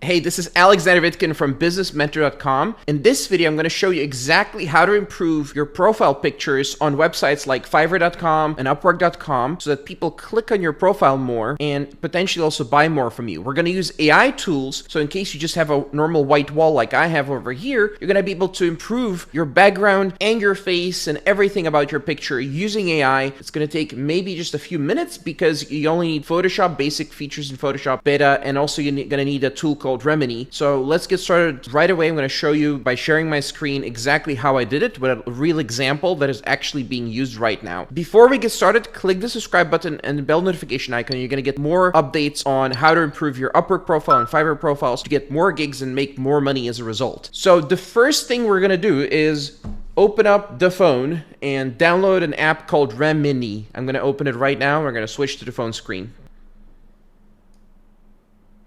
Hey, this is Aleksander Vitkin from businessmentor.com. In this video, I'm going to show you exactly how to improve your profile pictures on websites like Fiverr.com and Upwork.com so that people click on your profile more and potentially also buy more from you. We're going to use AI tools, so in case you just have a normal white wall like I have over here, you're going to be able to improve your background and your face and everything about your picture using AI. It's going to take maybe just a few minutes because you only need Photoshop, basic features in Photoshop Beta, and also you're going to need a tool called Remini. So let's get started right away. I'm going to show you by sharing my screen exactly how I did it with a real example that is actually being used right now. Before we get started, click the subscribe button and the bell notification icon. You're going to get more updates on how to improve your Upwork profile and Fiverr profiles to get more gigs and make more money as a result. So the first thing we're going to do is open up the phone and download an app called Remini. I'm going to open it right now. We're going to switch to the phone screen.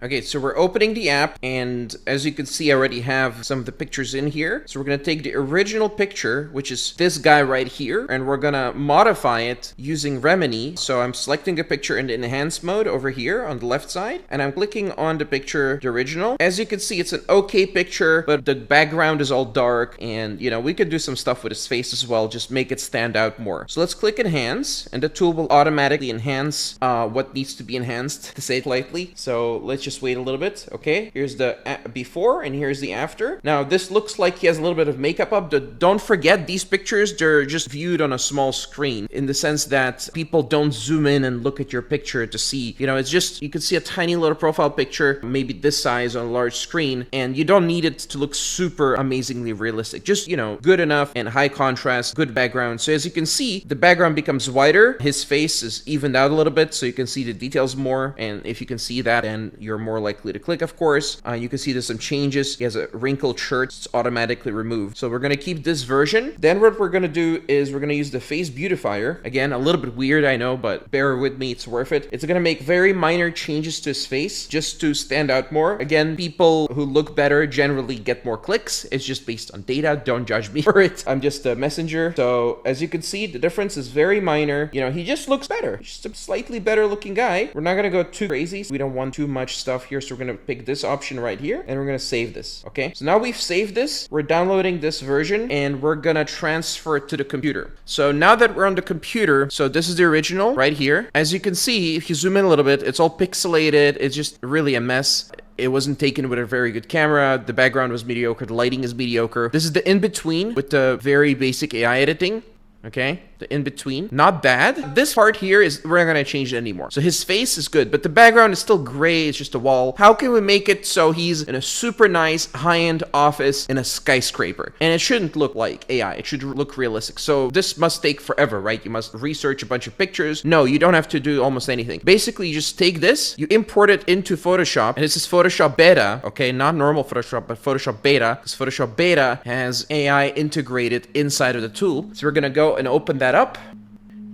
Okay, so we're opening the app, and as you can see, I already have some of the pictures in here. So we're going to take the original picture, which is this guy right here, and we're going to modify it using Remini. So I'm selecting a picture in the enhanced mode over here on the left side, and I'm clicking on the picture, the original. As you can see, it's an okay picture, but the background is all dark, and you know, we could do some stuff with his face as well, just make it stand out more. So let's click Enhance, and the tool will automatically enhance what needs to be enhanced, to say it lightly. So let's just wait a little bit. Okay, here's the before and here's the after. Now this looks like he has a little bit of makeup up. Don't forget, these pictures, they're just viewed on a small screen in the sense that people don't zoom in and look at your picture to see, you know, it's just, you can see a tiny little profile picture, maybe this size on a large screen, and you don't need it to look super amazingly realistic. Just, you know, good enough and high contrast, good background. So as you can see, the background becomes wider. His face is evened out a little bit so you can see the details more. And if you can see that, then you're more likely to click, of course. You can see there's some changes. He has a wrinkled shirt. It's automatically removed. So we're going to keep this version. Then what we're going to do is we're going to use the face beautifier. Again, a little bit weird, I know, but bear with me. It's worth it. It's going to make very minor changes to his face just to stand out more. Again, people who look better generally get more clicks. It's just based on data. Don't judge me for it. I'm just a messenger. So as you can see, the difference is very minor. You know, he just looks better. Just a slightly better looking guy. We're not going to go too crazy. We don't want too much stuff here, so we're going to pick this option right here and we're going to save this. Okay, so now we've saved this, we're downloading this version and we're going to transfer it to the computer. So now that we're on the computer, so this is the original right here. As you can see, if you zoom in a little bit, it's all pixelated. It's just really a mess. It wasn't taken with a very good camera. The background was mediocre. The lighting is mediocre. This is the in-between with the very basic AI editing. Okay, the in-between, not bad. This part here is, we're not gonna change it anymore. So his face is good, but the background is still gray. It's just a wall. How can we make it so he's in a super nice high-end office in a skyscraper? And it shouldn't look like AI. It should look realistic. So this must take forever, right? You must research a bunch of pictures. No, you don't have to do almost anything. Basically, you just take this, you import it into Photoshop, and this is Photoshop Beta, okay? Not normal Photoshop, but Photoshop Beta, because Photoshop Beta has AI integrated inside of the tool. So we're gonna go and open that up,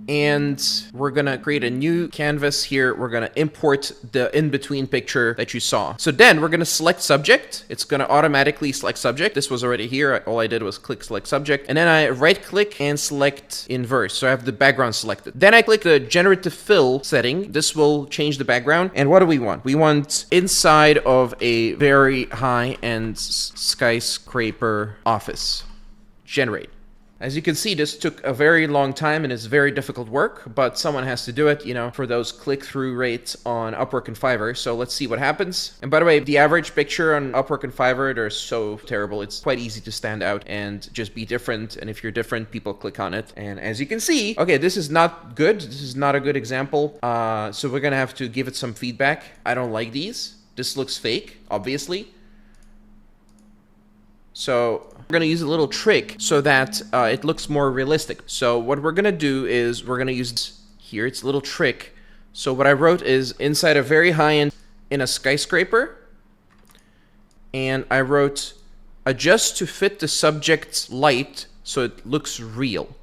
and we're gonna create a new canvas here. We're gonna import the in-between picture that you saw. So then we're gonna select subject. It's gonna automatically select subject. This was already here. All I did was click select subject, and then I right click and select inverse. So I have the background selected. Then I click the generative fill setting. This will change the background. And what do we want? We want inside of a very high-end skyscraper office. Generate. As you can see, this took a very long time and it's very difficult work, but someone has to do it, you know, for those click-through rates on Upwork and Fiverr. So let's see what happens. And by the way, the average picture on Upwork and Fiverr, they're so terrible. It's quite easy to stand out and just be different. And if you're different, people click on it. And as you can see, okay, this is not good. This is not a good example. So we're gonna have to give it some feedback. I don't like these. This looks fake, obviously. So we're going to use a little trick so that it looks more realistic. So what we're going to do is we're going to use here, it's a little trick. So what I wrote is inside a very high-end in a skyscraper. And I wrote adjust to fit the subject's light so it looks real.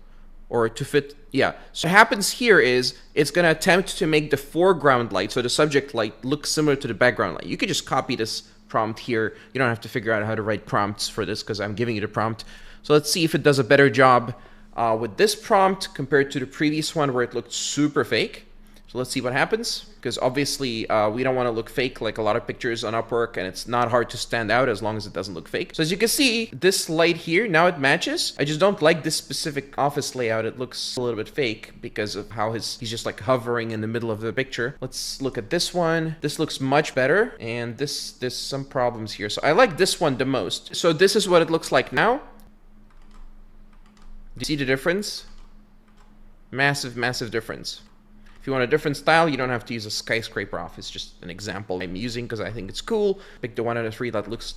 Or to fit, yeah. So what happens here is it's going to attempt to make the foreground light, so the subject light, look similar to the background light. You could just copy this prompt here. You don't have to figure out how to write prompts for this because I'm giving you the prompt. So let's see if it does a better job with this prompt compared to the previous one where it looked super fake. So let's see what happens, because obviously we don't want to look fake like a lot of pictures on Upwork, and it's not hard to stand out as long as it doesn't look fake. So as you can see, this light here, now it matches. I just don't like this specific office layout. It looks a little bit fake because of how he's just like hovering in the middle of the picture. Let's look at this one. This looks much better, and there's some problems here. So I like this one the most. So this is what it looks like now. Do you see the difference? Massive, massive difference. If you want a different style, you don't have to use a skyscraper office. Just an example I'm using because I think it's cool. Pick the one out of three that looks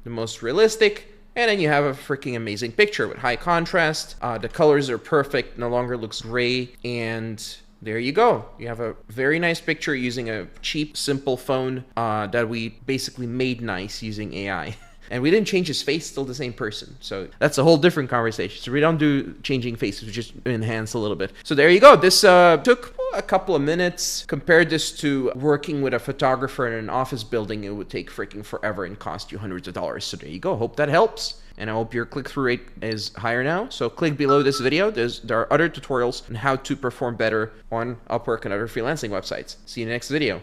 the most realistic. And then you have a freaking amazing picture with high contrast. The colors are perfect, no longer looks gray. And there you go. You have a very nice picture using a cheap, simple phone that we basically made nice using AI. And we didn't change his face, still the same person. So that's a whole different conversation. So we don't do changing faces, we just enhance a little bit. So there you go. This took a couple of minutes. Compared this to working with a photographer in an office building, it would take freaking forever and cost you hundreds of dollars. So there you go. Hope that helps. And I hope your click-through rate is higher now. So click below this video. There are other tutorials on how to perform better on Upwork and other freelancing websites. See you in the next video.